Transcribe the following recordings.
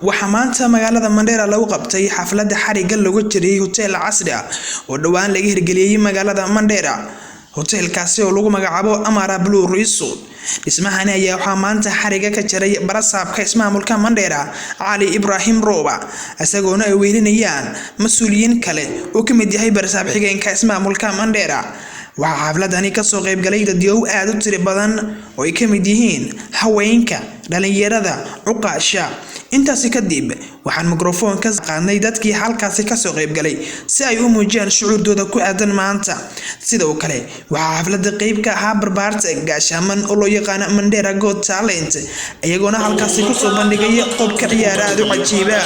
waxaa maanta magaalada Mandera lagu qabtay xaflada xariga lagu jiray hotel casri ah oo dhawaan laga hirgeliyay magaalada Mandera. Hotelkaasi oo lagu magacaabo Amara Blue Resort. Dhismahani ayaa waxaa maanta xariga ka jiray barasaabka ismaamulka Mandera Ali Ibrahim Roba, isagoona ay weelinayaan mas'uuliyiin kale oo ka mid yahay barasaab xigeenka ismaamulka Mandera. waxaa xafladani ka soo qayb galay dadyow aad u tiro badan oo ay ka mid yihiin haweenka, dhalinyarada, uqaasha. intaasi kadib waxaan mikrofoonka qaadnay dadkii halkaasi ka soo qayb galay si ay u muujiyaan shucuurdooda ku aadan maanta. sidoo kale waxaa xafladda qayb ka ahaa barbaarta gaashaman oo loo yaqaan Mandera Got Talent, iyagoona halkaasi ku soo bandhigay qobka ciyaar aad u cajiib ah.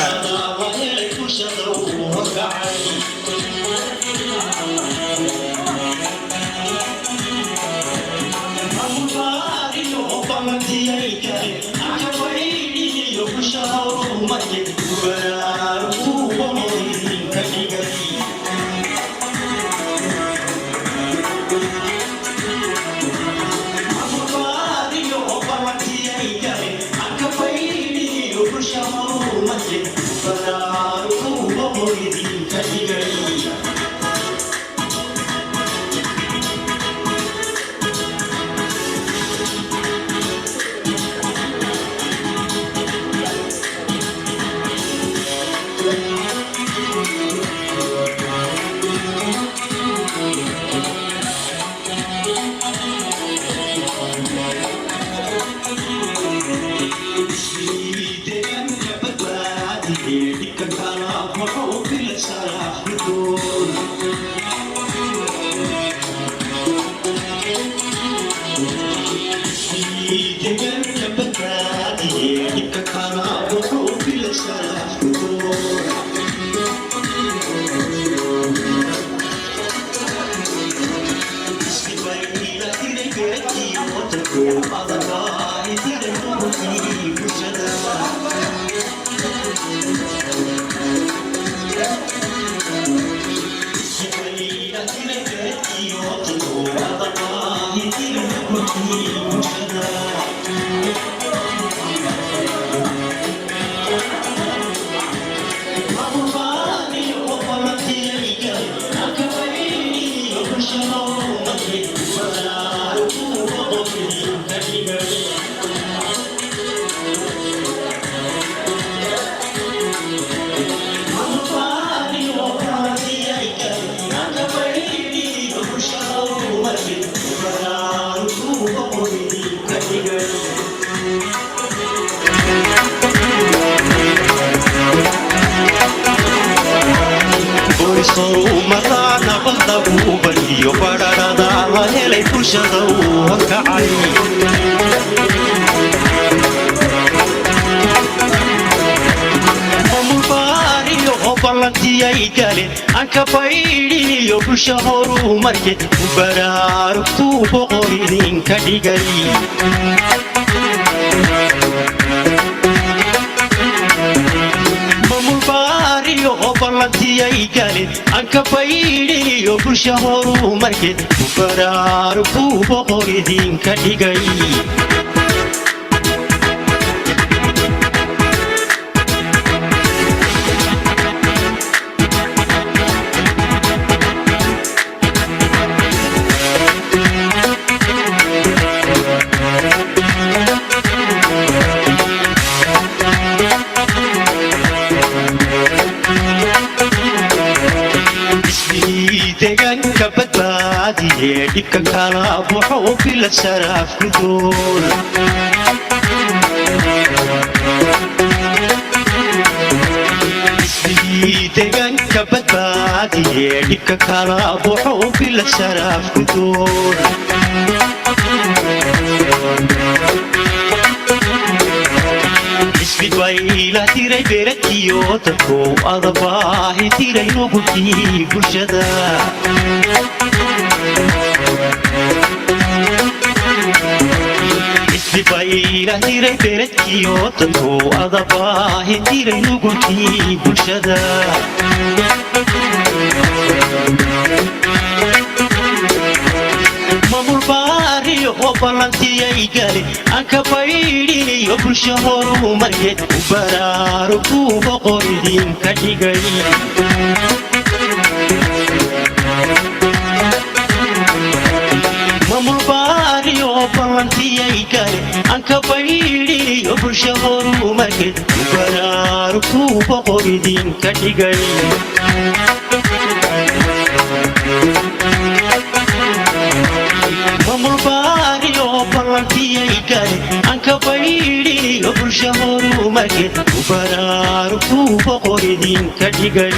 ballantiay gale aan ka baydhinayo bulsho horumarkeed u baraarugu boqor idinka dhigay maamul baariyo ballantiay gale aan ka baydhinayo bulsho horumarkeed u baraarugu boqor idinka dhigay maamul baariyo ballantiay gale aan ka baydhinayo bulsho horumarkeed u baraarugu boqor idinka dhigay